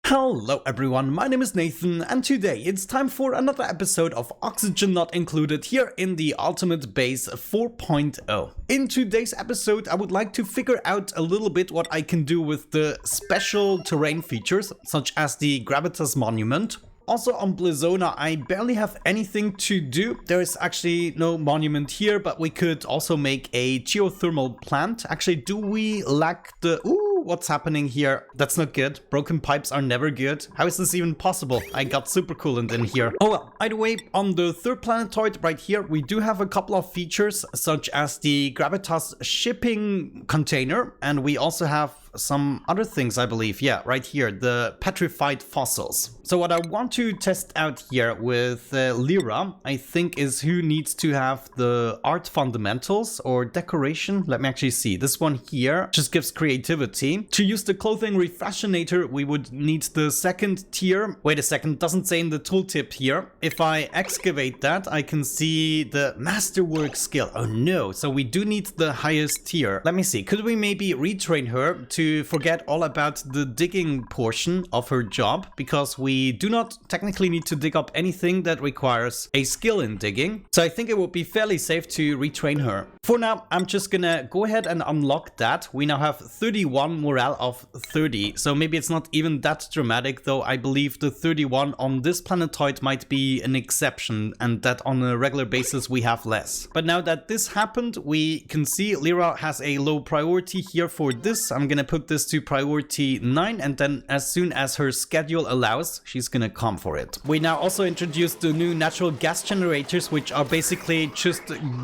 Hello everyone, my name is Nathan and today it's time for another episode of Oxygen Not Included here in the Ultimate Base 4.0. In today's episode I would like to figure out a little bit what I can do with the special terrain features such as the Gravitas Monument. Also on Blizona, I barely have anything to do. There is actually no monument here, but we could also make a geothermal plant. Actually, do we lack the... Ooh, what's happening here? That's not good. Broken pipes are never good. How is this even possible? I got super coolant in here. Oh well, either way, on the third planetoid right here, we do have a couple of features, such as the Gravitas shipping container, and we also have some other things, I believe. Yeah, right here, the Petrified Fossils. So what I want to test out here with Lyra, I think, is who needs to have the art fundamentals or decoration. Let me actually see. This one here just gives creativity. To use the clothing refashionator, we would need the second tier. Wait a second, doesn't say in the tooltip here. If I excavate that, I can see the masterwork skill. Oh no, so we do need the highest tier. Let me see, could we maybe retrain her to forget all about the digging portion of her job, because we do not technically need to dig up anything that requires a skill in digging. So I think it would be fairly safe to retrain her. For now, I'm just gonna go ahead and unlock that. We now have 31 morale of 30, so maybe it's not even that dramatic, though I believe the 31 on this planetoid might be an exception, and that on a regular basis we have less. But now that this happened, we can see Lyra has a low priority here for this. I'm gonna put this to priority 9, and then as soon as her schedule allows, she's gonna come for it. We now also introduced the new natural gas generators, which are basically just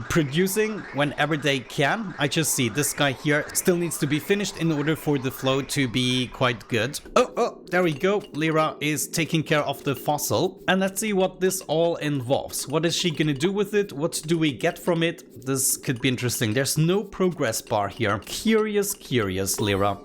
producing whenever they can. I just see this guy here still needs to be finished in order for the flow to be quite good. Oh, there we go. Lyra is taking care of the fossil. And let's see what this all involves. What is she gonna do with it? What do we get from it? This could be interesting. There's no progress bar here. Curious, Lyra.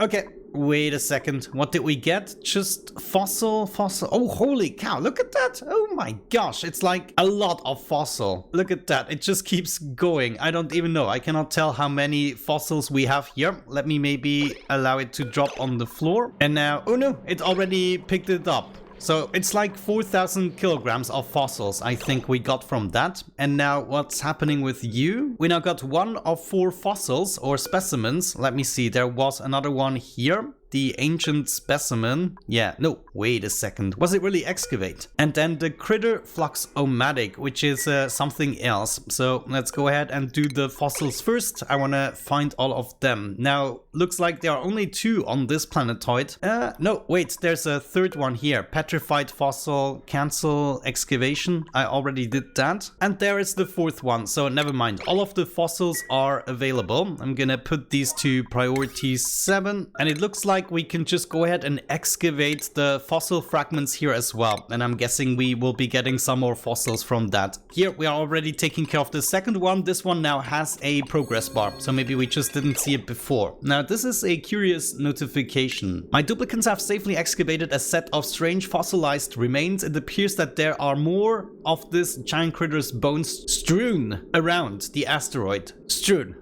Okay. Wait a second. What did we get? Just fossil. Oh, holy cow. Look at that. Oh my gosh. It's like a lot of fossil. Look at that. It just keeps going. I don't even know. I cannot tell how many fossils we have here. Let me maybe allow it to drop on the floor. And now, oh no, it already picked it up. So it's like 4,000 kilograms of fossils I think we got from that. And now what's happening with you? We now got 1 of 4 fossils or specimens. Let me see, there was another one here. The ancient specimen. Yeah, no, wait a second. Was it really excavate? And then the critter fluxomatic, which is something else. So let's go ahead and do the fossils first. I want to find all of them. Now, looks like there are only 2 on this planetoid. No, wait, there's a third one here. Petrified fossil, cancel, excavation. I already did that. And there is the 4th one. So never mind. All of the fossils are available. I'm gonna put these to priority 7. And it looks like we can just go ahead and excavate the fossil fragments here as well, and I'm guessing we will be getting some more fossils from that. Here we are already taking care of the second one. This one now has a progress bar, so maybe we just didn't see it before. Now this is a curious notification. My duplicants have safely excavated a set of strange fossilized remains. It appears that there are more of this giant critter's bones strewn around the asteroid. Strewn.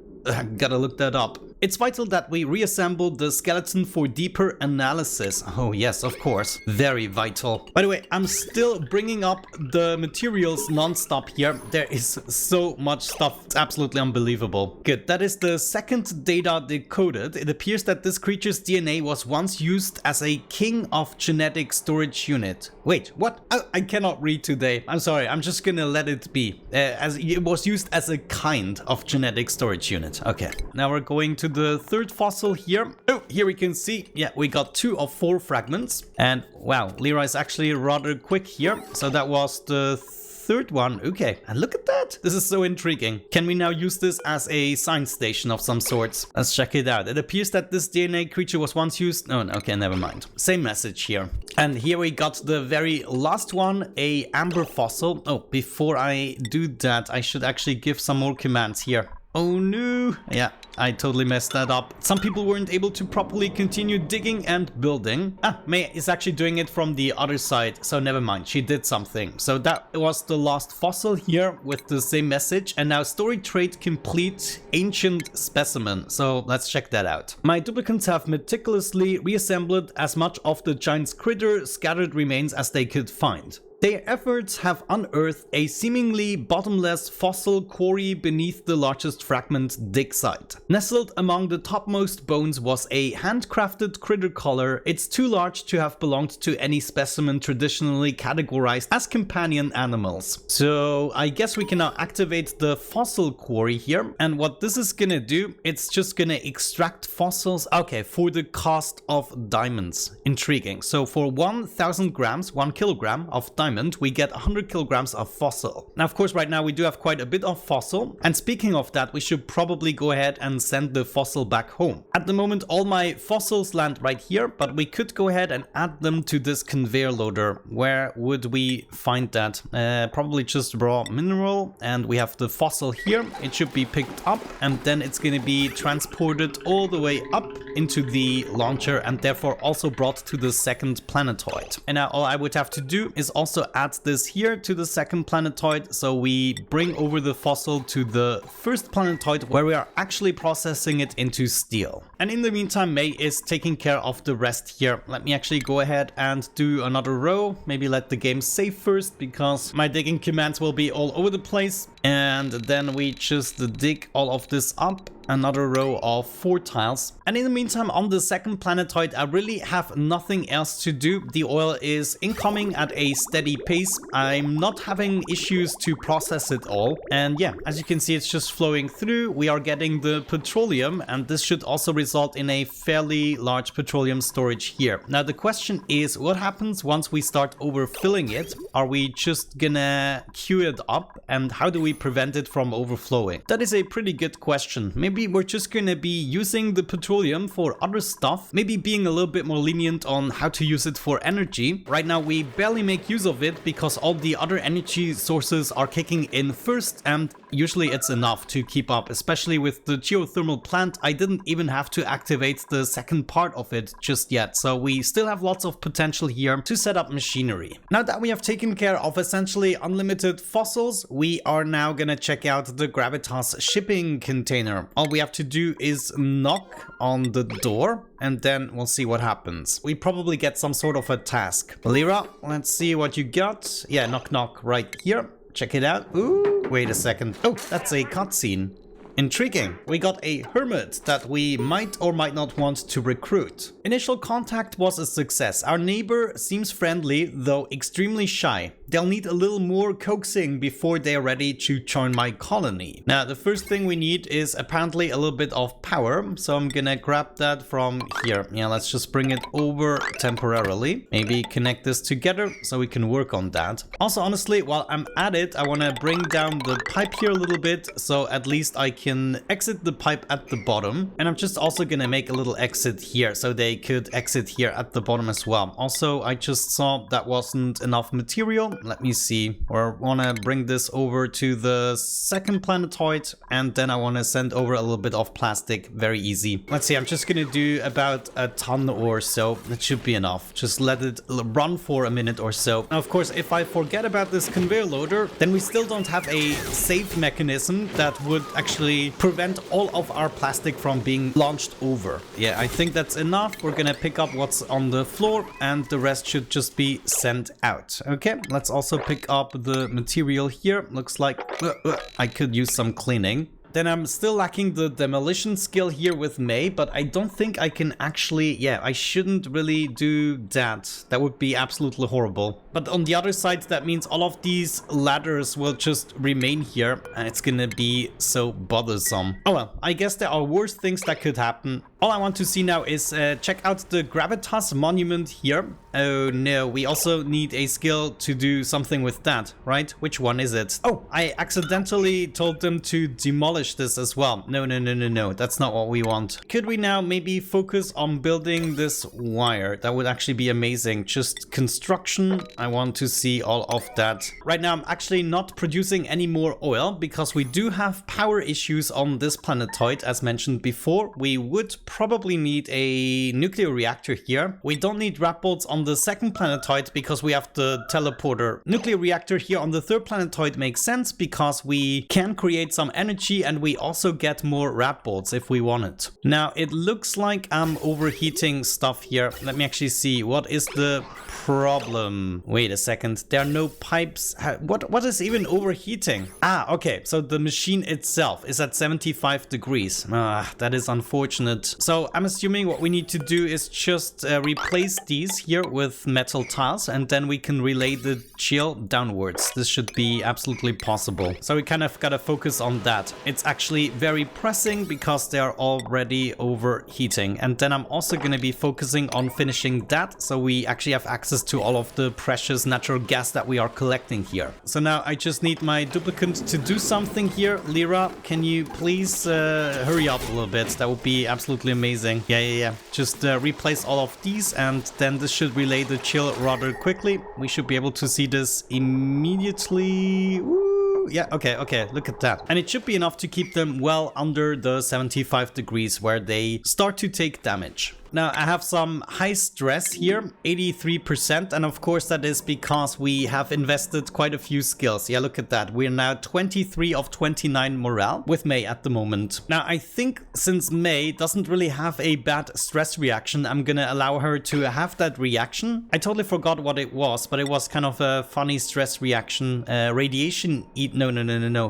Gotta look that up. It's vital that we reassemble the skeleton for deeper analysis. Oh yes, of course. Very vital. By the way, I'm still bringing up the materials non-stop here. There is so much stuff. It's absolutely unbelievable. Good. That is the second data decoded. It appears that this creature's DNA was once used as a king of genetic storage unit. Wait, what? I cannot read today. I'm sorry. I'm just gonna let it be. As it was used as a kind of genetic storage unit. Okay. Now we're going to the third fossil here. Oh, here we can see, yeah, we got 2 of 4 fragments. And wow, Lyra is actually rather quick here. So that was the third one. Okay, and look at that. This is so intriguing. Can we now use this as a science station of some sorts? Let's check it out. It appears that this DNA creature was once used. Oh, okay, never mind. Same message here. And here we got the very last one, a amber fossil. Oh, before I do that, I should actually give some more commands here. Oh no. Yeah, I totally messed that up. Some people weren't able to properly continue digging and building. May is actually doing it from the other side, so never mind, she did something. So that was the last fossil here with the same message, and now story trait complete, ancient specimen. So let's check that out. My duplicants have meticulously reassembled as much of the giant's critter scattered remains as they could find. Their efforts have unearthed a seemingly bottomless fossil quarry beneath the largest fragment dig site. Nestled among the topmost bones was a handcrafted critter collar. It's too large to have belonged to any specimen traditionally categorized as companion animals. So I guess we can now activate the fossil quarry here. And what this is gonna do, it's just gonna extract fossils, okay, for the cost of diamonds. Intriguing. So for 1,000 grams, 1 kilogram of diamond, we get 100 kilograms of fossil. Now, of course, right now we do have quite a bit of fossil. And speaking of that, we should probably go ahead and send the fossil back home. At the moment, all my fossils land right here, but we could go ahead and add them to this conveyor loader. Where would we find that? Probably just raw mineral. And we have the fossil here. It should be picked up, and then it's going to be transported all the way up into the launcher, and therefore also brought to the second planetoid. And now all I would have to do is also add this here to the second planetoid, so we bring over the fossil to the first planetoid where we are actually processing it into steel. And in the meantime, May is taking care of the rest here. Let me actually go ahead and do another row, maybe let the game save first, because my digging commands will be all over the place. And then we just dig all of this up, another row of 4 tiles. And in the meantime, on the second planetoid, I really have nothing else to do. The oil is incoming at a steady pace. I'm not having issues to process it all. And yeah, as you can see, it's just flowing through. We are getting the petroleum, and this should also result in a fairly large petroleum storage here. Now, the question is, what happens once we start overfilling it? Are we just gonna queue it up? And how do we prevent it from overflowing? That is a pretty good question. Maybe we're just gonna be using the petroleum for other stuff, maybe being a little bit more lenient on how to use it for energy. Right now we barely make use of it because all the other energy sources are kicking in first, and usually it's enough to keep up, especially with the geothermal plant. I didn't even have to activate the second part of it just yet, so we still have lots of potential here to set up machinery. Now that we have taken care of essentially unlimited fossils, we are now gonna check out the Gravitas shipping container. All we have to do is knock on the door, and then we'll see what happens. We probably get some sort of a task. Lyra, let's see what you got. Yeah, knock knock right here. Check it out. Ooh, wait a second. Oh, that's a cutscene. Intriguing. We got a hermit that we might or might not want to recruit. Initial contact was a success. Our neighbor seems friendly, though extremely shy. They'll need a little more coaxing before they're ready to join my colony. Now, the first thing we need is apparently a little bit of power, so I'm gonna grab that from here. Yeah, let's just bring it over temporarily. Maybe connect this together so we can work on that. Also, honestly, while I'm at it, I wanna bring down the pipe here a little bit, so at least I can exit the pipe at the bottom. And I'm just also gonna make a little exit here so they could exit here at the bottom as well. Also, I just saw that wasn't enough material. Let me see. Or wanna bring this over to the second planetoid, and then I wanna send over a little bit of plastic. Very easy. Let's see, I'm just gonna do about a ton or so. That should be enough. Just let it run for a minute or so. Now, of course, if I forget about this conveyor loader, then we still don't have a save mechanism that would actually prevent all of our plastic from being launched over. Yeah, I think that's enough. We're gonna pick up what's on the floor, and the rest should just be sent out. Okay, let's also pick up the material here. Looks like I could use some cleaning. Then I'm still lacking the demolition skill here with May, but I don't think I can actually... Yeah, I shouldn't really do that. That would be absolutely horrible. But on the other side, that means all of these ladders will just remain here, and it's gonna be so bothersome. Oh well, I guess there are worse things that could happen. All I want to see now is check out the gravitas monument here. Oh no, we also need a skill to do something with that, right? Which one is it? Oh, I accidentally told them to demolish this as well. No, that's not what we want. Could we now maybe focus on building this wire? That would actually be amazing. Just construction, I want to see all of that. Right now I'm actually not producing any more oil because we do have power issues on this planetoid as mentioned before. We would probably need a nuclear reactor here. We don't need rat bolts on the second planetoid because we have the teleporter. Nuclear reactor here on the third planetoid makes sense because we can create some energy and we also get more rat bolts if we want it. Now it looks like I'm overheating stuff here. Let me actually see. What is the problem? Wait a second. There are no pipes. What is even overheating? Ah, okay. So the machine itself is at 75 degrees. Ah, that is unfortunate. So I'm assuming what we need to do is just replace these here with metal tiles and then we can relay the chill downwards. This should be absolutely possible. So we kind of gotta focus on that. It's actually very pressing because they are already overheating. And then I'm also gonna be focusing on finishing that so we actually have access to all of the precious natural gas that we are collecting here. So now I just need my duplicant to do something here. Lyra, can you please hurry up a little bit? That would be absolutely amazing. Yeah. Just replace all of these and then this should relay the chill rather quickly. We should be able to see this immediately. Woo. Yeah, okay, look at that. And it should be enough to keep them well under the 75 degrees where they start to take damage. Now I have some high stress here, 83%, and of course that is because we have invested quite a few skills. Yeah, look at that. We're now 23 of 29 morale with May at the moment. Now I think since May doesn't really have a bad stress reaction, I'm gonna allow her to have that reaction. I totally forgot what it was, but it was kind of a funny stress reaction. Radiation eat, no.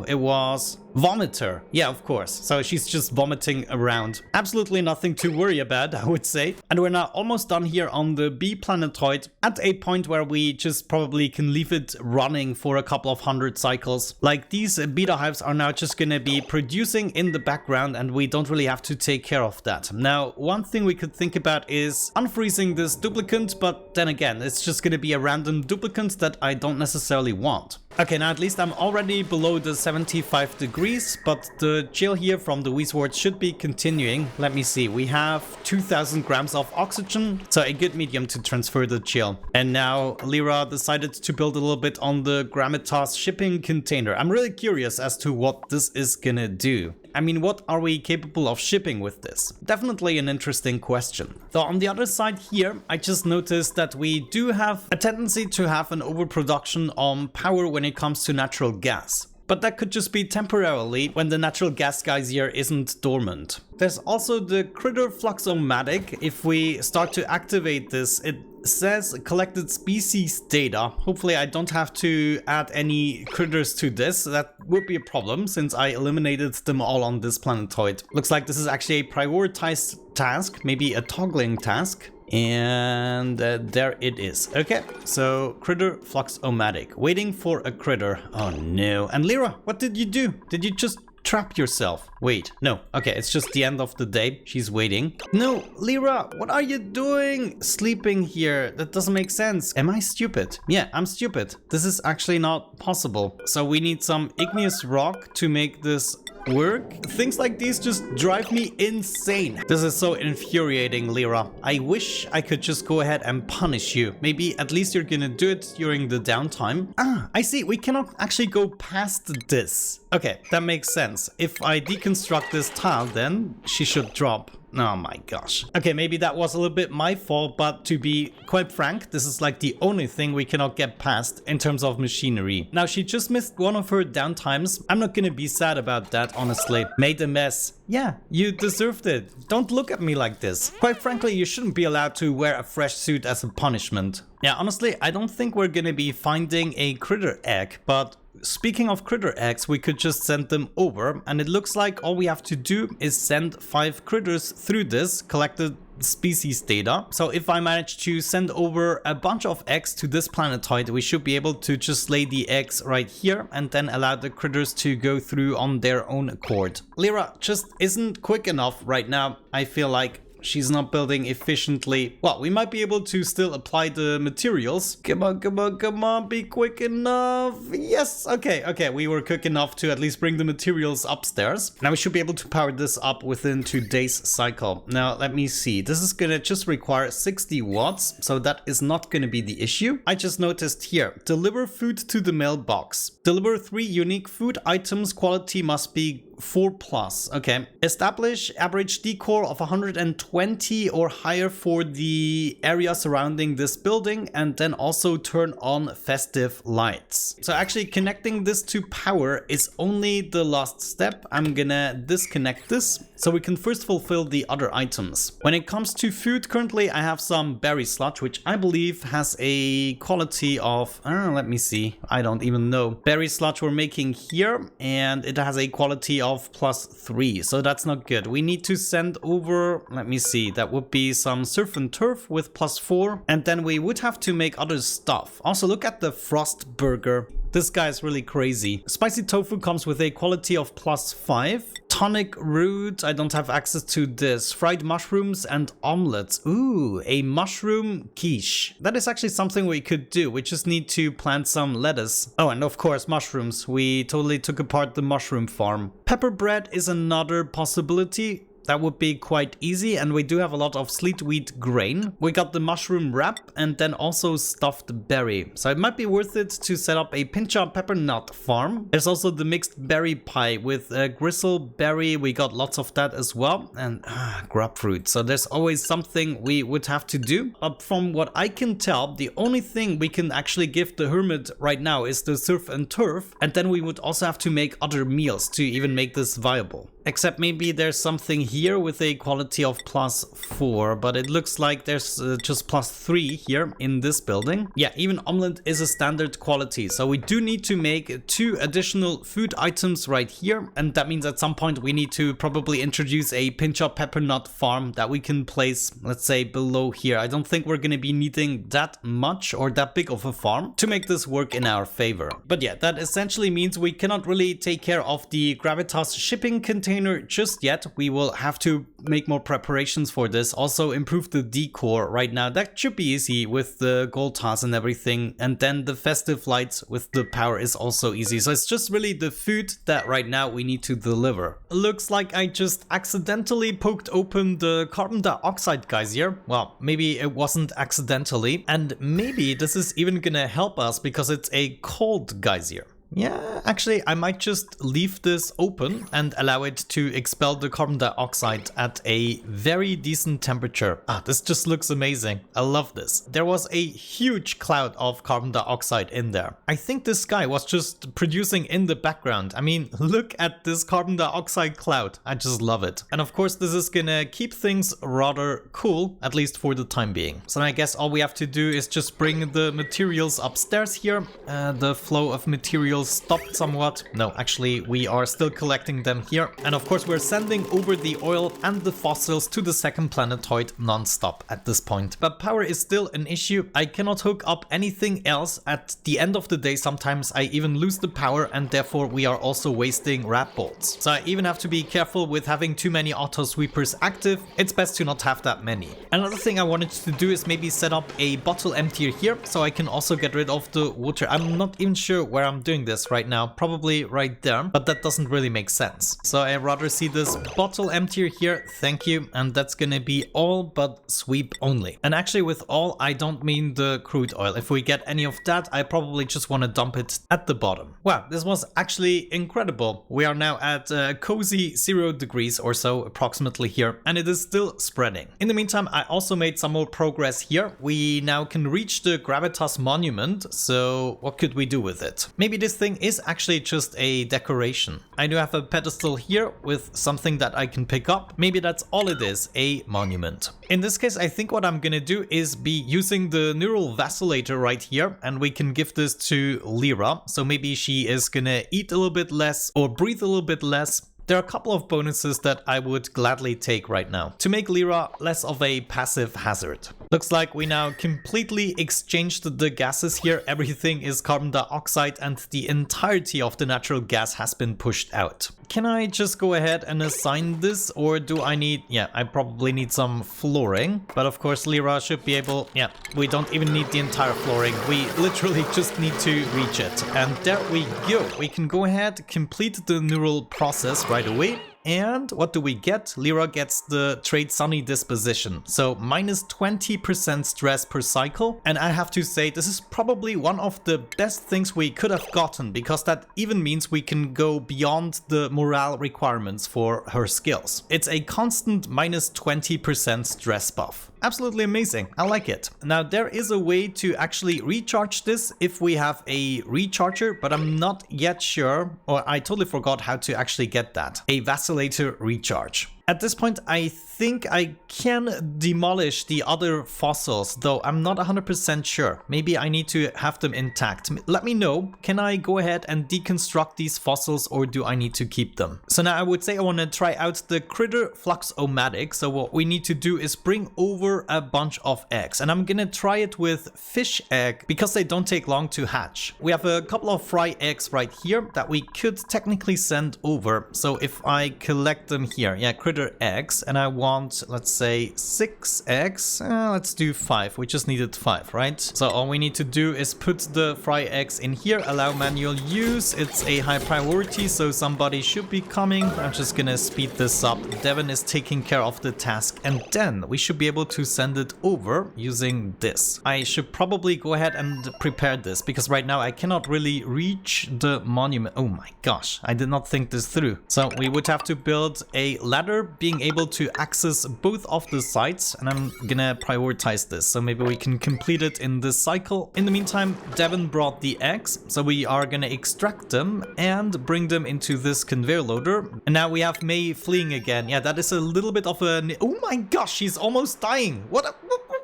It was vomiter. Yeah, of course. So she's just vomiting around. Absolutely nothing to worry about, I would say. And we're now almost done here on the B planetoid at a point where we just probably can leave it running for a couple of hundred cycles. Like these beta hives are now just gonna be producing in the background and we don't really have to take care of that. Now, one thing we could think about is unfreezing this duplicant, but then again, it's just gonna be a random duplicant that I don't necessarily want. Okay, now at least I'm already below the 75 degrees, but the chill here from the Weezwort should be continuing. Let me see, we have 2000 grams of oxygen, so a good medium to transfer the chill. And now Lyra decided to build a little bit on the Grammatas shipping container. I'm really curious as to what this is gonna do. I mean, what are we capable of shipping with this? Definitely an interesting question. Though on the other side here, I just noticed that we do have a tendency to have an overproduction on power when it comes to natural gas. But that could just be temporarily when the natural gas geyser isn't dormant. There's also the critter fluxomatic. If we start to activate this, it says collected species data. Hopefully I don't have to add any critters to this. That would be a problem since I eliminated them all on this planetoid. Looks like this is actually a prioritized task, maybe a toggling task. And there it is. Okay, so critter fluxomatic, waiting for a critter. Oh no. And Lyra, what did you do? Did you just trap yourself? Wait, no. Okay, it's just the end of the day. She's waiting. No, Lyra, what are you doing? Sleeping here. That doesn't make sense. Am I stupid? Yeah, I'm stupid. This is actually not possible. So we need some igneous rock to make this work. Things like these just drive me insane. This is so infuriating, Lyra. I wish I could just go ahead and punish you. Maybe at least you're gonna do it during the downtime. Ah, I see. We cannot actually go past this. Okay, that makes sense. If I deconstruct this tile, then she should drop. Oh my gosh. Okay, maybe that was a little bit my fault, but to be quite frank, this is like the only thing we cannot get past in terms of machinery. Now, she just missed one of her downtimes. I'm not gonna be sad about that, honestly. Made a mess. Yeah, you deserved it. Don't look at me like this. Quite frankly, you shouldn't be allowed to wear a fresh suit as a punishment. Yeah, honestly, I don't think we're gonna be finding a critter egg, but speaking of critter eggs, we could just send them over, and it looks like all we have to do is send 5 critters through this, collect the species data. So if I manage to send over a bunch of eggs to this planetoid, we should be able to just lay the eggs right here and then allow the critters to go through on their own accord. Lyra just isn't quick enough right now. I feel like she's not building efficiently. Well, we might be able to still apply the materials. Come on, come on, come on, be quick enough. Yes, okay, we were quick enough to at least bring the materials upstairs. Now we should be able to power this up within 2 days cycle. Now, let me see. This is gonna just require 60 watts, so that is not gonna be the issue. I just noticed here, deliver food to the mailbox. Deliver 3 unique food items, quality must be 4+. Okay. Establish average decor of 120 or higher for the area surrounding this building, and then also turn on festive lights. So actually connecting this to power is only the last step. I'm gonna disconnect this so we can first fulfill the other items. When it comes to food, currently I have some berry sludge, which I believe has a quality of, let me see, I don't even know. Berry sludge we're making here, and it has a quality of +3, so that's not good. We need to send over, let me see, that would be some surf and turf with +4, and then we would have to make other stuff. Also, look at the frost burger. This guy is really crazy. Spicy tofu comes with a quality of +5. Tonic root, I don't have access to this. Fried mushrooms and omelets. Ooh, a mushroom quiche. That is actually something we could do. We just need to plant some lettuce. Oh, and of course, mushrooms. We totally took apart the mushroom farm. Pepper bread is another possibility. That would be quite easy, and we do have a lot of sleet wheat grain. We got the mushroom wrap and then also stuffed berry. So it might be worth it to set up a pincha pepper nut farm. There's also the mixed berry pie with gristle berry. We got lots of that as well, and grapefruit. So there's always something we would have to do. But from what I can tell, the only thing we can actually give the hermit right now is the surf and turf, and then we would also have to make other meals to even make this viable. Except maybe there's something here with a quality of +4, but it looks like there's just +3 here in this building. Yeah, even omelet is a standard quality, so we do need to make 2 additional food items right here, and that means at some point we need to probably introduce a pinch of pepper nut farm that we can place, let's say, below here. I don't think we're gonna be needing that much or that big of a farm to make this work in our favor. But yeah, that essentially means we cannot really take care of the gravitas shipping container just yet. We will have to make more preparations for this. Also improve the decor right now. That should be easy with the gold tiles and everything. And then the festive lights with the power is also easy. So it's just really the food that right now we need to deliver. Looks like I just accidentally poked open the carbon dioxide geyser. Well, maybe it wasn't accidentally. And maybe this is even gonna help us because it's a cold geyser. Yeah, actually, I might just leave this open and allow it to expel the carbon dioxide at a very decent temperature. This just looks amazing. I love this. There was a huge cloud of carbon dioxide in there. I think this guy was just producing in the background. I mean, look at this carbon dioxide cloud. I just love it. And of course, this is gonna keep things rather cool, at least for the time being. So I guess all we have to do is just bring the materials upstairs here. The flow of materials stopped somewhat. No, actually we are still collecting them here, and of course we're sending over the oil and the fossils to the second planetoid non-stop at this point. But power is still an issue. I cannot hook up anything else. At the end of the day sometimes I even lose the power, and therefore we are also wasting rat bolts. So I even have to be careful with having too many auto sweepers active. It's best to not have that many. Another thing I wanted to do is maybe set up a bottle emptier here so I can also get rid of the water. I'm not even sure where I'm doing this right now, probably right there, but that doesn't really make sense. So I rather see this bottle emptier here, thank you, and that's gonna be all but sweep only. And actually with all, I don't mean the crude oil. If we get any of that, I probably just want to dump it at the bottom. Wow, this was actually incredible. We are now at cozy 0 degrees or so approximately here, and it is still spreading. In the meantime, I also made some more progress here. We now can reach the Gravitas monument, so what could we do with it? Maybe this everything is actually just a decoration. I do have a pedestal here with something that I can pick up. Maybe that's all it is, a monument. In this case, I think what I'm gonna do is be using the neural vacillator right here, and we can give this to Lyra. So maybe she is gonna eat a little bit less or breathe a little bit less. There are a couple of bonuses that I would gladly take right now to make Lyra less of a passive hazard. Looks like we now completely exchanged the gases here. Everything is carbon dioxide and the entirety of the natural gas has been pushed out. Can I just go ahead and assign this, or do I need... Yeah, I probably need some flooring. But of course Lyra should be able... Yeah, we don't even need the entire flooring. We literally just need to reach it. And there we go. We can go ahead, complete the neural process right away. And what do we get? Lyra gets the trait Sunny Disposition, so minus 20% stress per cycle. And I have to say, this is probably one of the best things we could have gotten, because that even means we can go beyond the morale requirements for her skills. It's a constant minus 20% stress buff. Absolutely amazing. I like it. Now there is a way to actually recharge this if we have a recharger, but I'm not yet sure, or I totally forgot how to actually get that. A vacillator recharge. At this point, I think I can demolish the other fossils, though I'm not 100% sure. Maybe I need to have them intact. Let me know. Can I go ahead and deconstruct these fossils, or do I need to keep them? So now I would say I want to try out the critter fluxomatic. So what we need to do is bring over a bunch of eggs, and I'm gonna try it with fish egg because they don't take long to hatch. We have a couple of fry eggs right here that we could technically send over. So if I collect them here, yeah, critter eggs, and I want, let's say, 6 eggs. Let's do 5. We just needed 5, right? So all we need to do is put the fry eggs in here, allow manual use. It's a high priority, so somebody should be coming. I'm just gonna speed this up. Devin is taking care of the task, and then we should be able to send it over using this. I should probably go ahead and prepare this, because right now I cannot really reach the monument. Oh my gosh, I did not think this through. So we would have to build a ladder, being able to access both of the sites, and I'm gonna prioritize this, so maybe we can complete it in this cycle. In the meantime, Devin brought the eggs, so we are gonna extract them and bring them into this conveyor loader. And now we have May fleeing again. Yeah, that is a little bit of a... Oh my gosh, she's almost dying. What?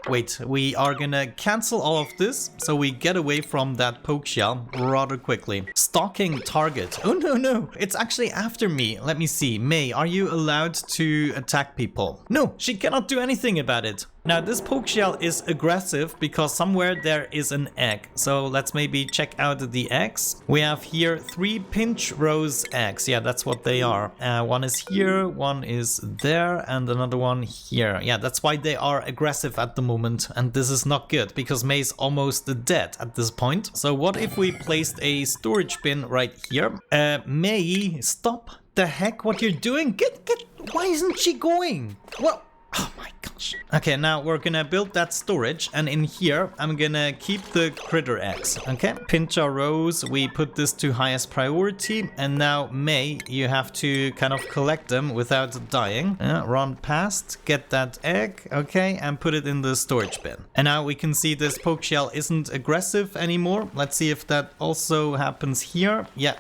Wait, we are gonna cancel all of this so we get away from that poke shell rather quickly. Stalking target. Oh no, it's actually after me. Let me see. May, are you allowed to attack people? No, she cannot do anything about it. Now this poke shell is aggressive because somewhere there is an egg. So let's maybe check out the eggs. We have here 3 pinch rose eggs. Yeah, that's what they are. One is here, one is there, and another one here. Yeah, that's why they are aggressive at the moment. And this is not good because May's almost dead at this point. So what if we placed a storage bin right here? May, stop the heck what you're doing. Get, why isn't she going? Well, oh my gosh. Okay, now we're gonna build that storage, and in here I'm gonna keep the critter eggs. Okay, Pincha Rose, we put this to highest priority, and now May, you have to kind of collect them without dying. Run past, get that egg, okay, and put it in the storage bin. And now we can see this poke shell isn't aggressive anymore. Let's see if that also happens here. Yeah.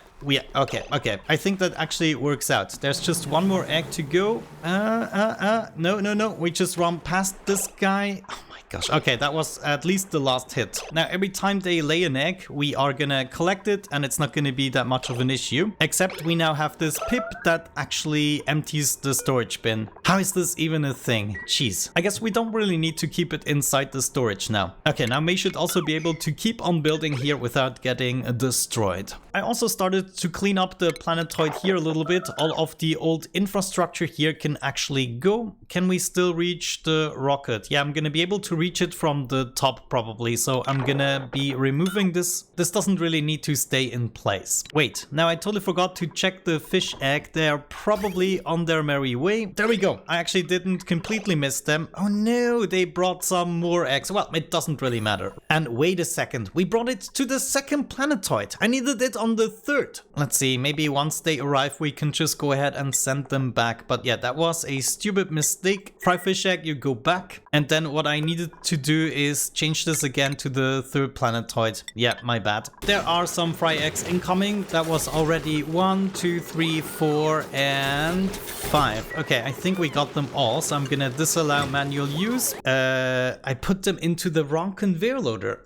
Okay. I think that actually works out. There's just one more egg to go. No. We just run past this guy. Oh my gosh. Okay, that was at least the last hit. Now, every time they lay an egg, we are gonna collect it, and it's not gonna be that much of an issue. Except we now have this pip that actually empties the storage bin. How is this even a thing? Jeez. I guess we don't really need to keep it inside the storage now. Okay, now May should also be able to keep on building here without getting destroyed. I also started to clean up the planetoid here a little bit. All of the old infrastructure here can actually go. Can we still reach the rocket? Yeah, I'm gonna be able to reach it from the top probably, so I'm gonna be removing this. This doesn't really need to stay in place. Wait, now I totally forgot to check the fish egg. They are probably on their merry way. There we go. I actually didn't completely miss them. Oh no, they brought some more eggs. Well, it doesn't really matter. And wait a second, we brought it to the second planetoid. I needed it on on the 3rd. Let's see, maybe once they arrive, we can just go ahead and send them back. But yeah, that was a stupid mistake. Fry fish egg, you go back. And then what I needed to do is change this again to the 3rd planetoid. Yeah, my bad. There are some fry eggs incoming. That was already 1, 2, 3, 4, and 5. Okay, I think we got them all. So I'm gonna disallow manual use. I put them into the wrong conveyor loader.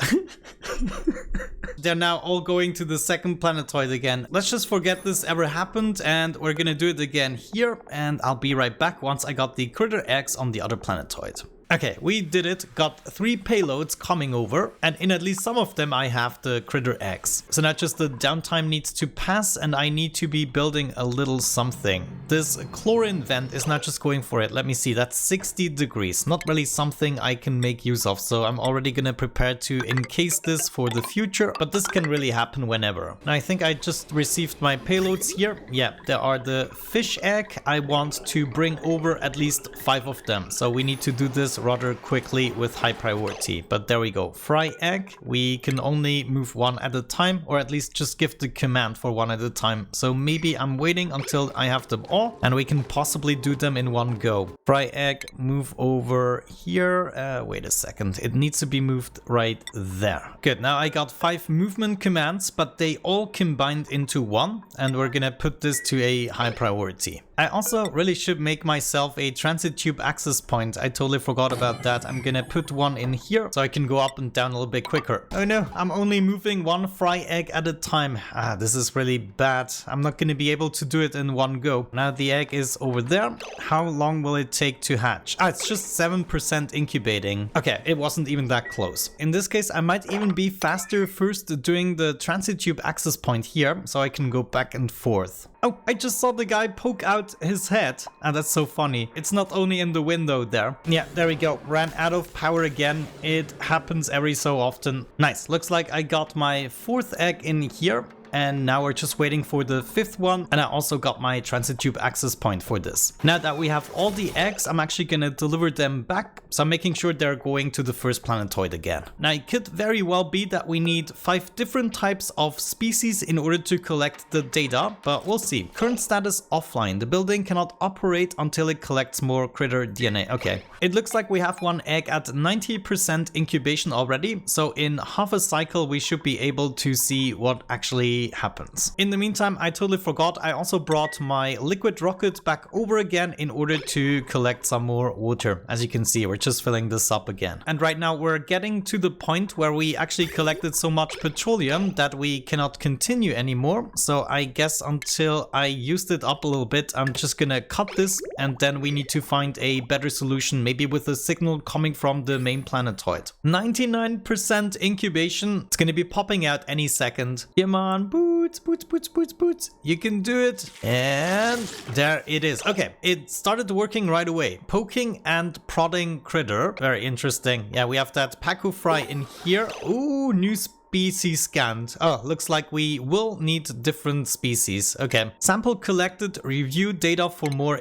They're now all going to the 2nd planetoid again. Let's just forget this ever happened, and we're gonna do it again here, and I'll be right back once I got the critter eggs on the other planetoid. Okay, we did it, got 3 payloads coming over, and in at least some of them I have the critter eggs. So now just the downtime needs to pass, and I need to be building a little something. This chlorine vent is not just going for it. Let me see, that's 60 degrees. Not really something I can make use of, so I'm already gonna prepare to encase this for the future, but this can really happen whenever. Now I think I just received my payloads here. Yeah, there are the fish egg. I want to bring over at least 5 of them, so we need to do this rather quickly with high priority. But there we go. Fry egg. We can only move 1 at a time, or at least just give the command for 1 at a time. So maybe I'm waiting until I have them all, and we can possibly do them in one go. Fry egg, move over here. Wait a second. It needs to be moved right there. Good. Now I got 5 movement commands, but they all combined into 1, and we're gonna put this to a high priority. I also really should make myself a transit tube access point. I totally forgot about that. I'm gonna put 1 in here so I can go up and down a little bit quicker. Oh no, I'm only moving 1 fry egg at a time. This is really bad. I'm not gonna be able to do it in one go. Now the egg is over there. How long will it take to hatch? It's just 7% incubating. Okay, it wasn't even that close. In this case, I might even be faster first doing the transit tube access point here so I can go back and forth. Oh, I just saw the guy poke out his head. That's so funny. It's not only in the window there. Yeah, there we go. Ran out of power again. It happens every so often. Nice. Looks like I got my 4th egg in here. And now we're just waiting for the 5th one. And I also got my transit tube access point for this. Now that we have all the eggs, I'm actually gonna deliver them back. So I'm making sure they're going to the 1st planetoid again. Now it could very well be that we need 5 different types of species in order to collect the data, but we'll see. Current status offline. The building cannot operate until it collects more critter DNA. Okay. It looks like we have 1 egg at 90% incubation already. So in half a cycle, we should be able to see what actually happens. In the meantime, I totally forgot. I also brought my liquid rocket back over again in order to collect some more water. As you can see, we're just filling this up again. And right now we're getting to the point where we actually collected so much petroleum that we cannot continue anymore. So I guess until I used it up a little bit, I'm just gonna cut this, and then we need to find a better solution, maybe with a signal coming from the main planetoid. 99% incubation. It's gonna be popping out any second. Come on, boots, boots, boots, boots, boots. You can do it. And there it is. Okay, it started working right away. Poking and prodding critter. Very interesting. Yeah, we have that Pacu fry in here. Ooh, new species scanned. Oh, looks like we will need different species. Okay. Sample collected. Review data for more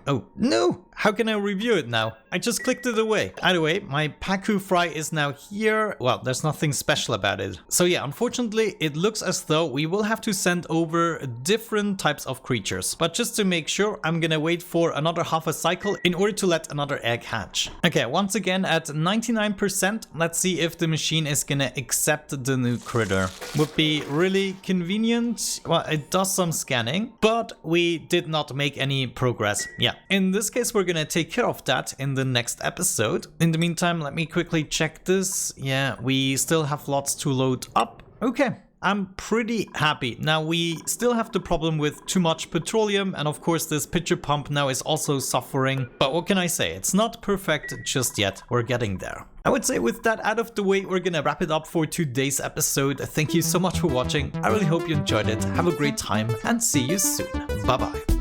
Oh, no! How can I review it now? I just clicked it away. Anyway, my Pacu fry is now here. Well, there's nothing special about it. So yeah, unfortunately, it looks as though we will have to send over different types of creatures. But just to make sure, I'm gonna wait for another half a cycle in order to let another egg hatch. Okay, once again at 99%, let's see if the machine is gonna accept the new critter. Would be really convenient. Well, it does some scanning, but we did not make any progress. Yeah, in this case, we're gonna take care of that in the next episode. In the meantime, let me quickly check this. Yeah, we still have lots to load up. Okay. I'm pretty happy. Now we still have the problem with too much petroleum, and of course this pitcher pump now is also suffering. But what can I say? It's not perfect just yet. We're getting there. I would say with that out of the way, we're gonna wrap it up for today's episode. Thank you so much for watching. I really hope you enjoyed it. Have a great time and see you soon. Bye bye.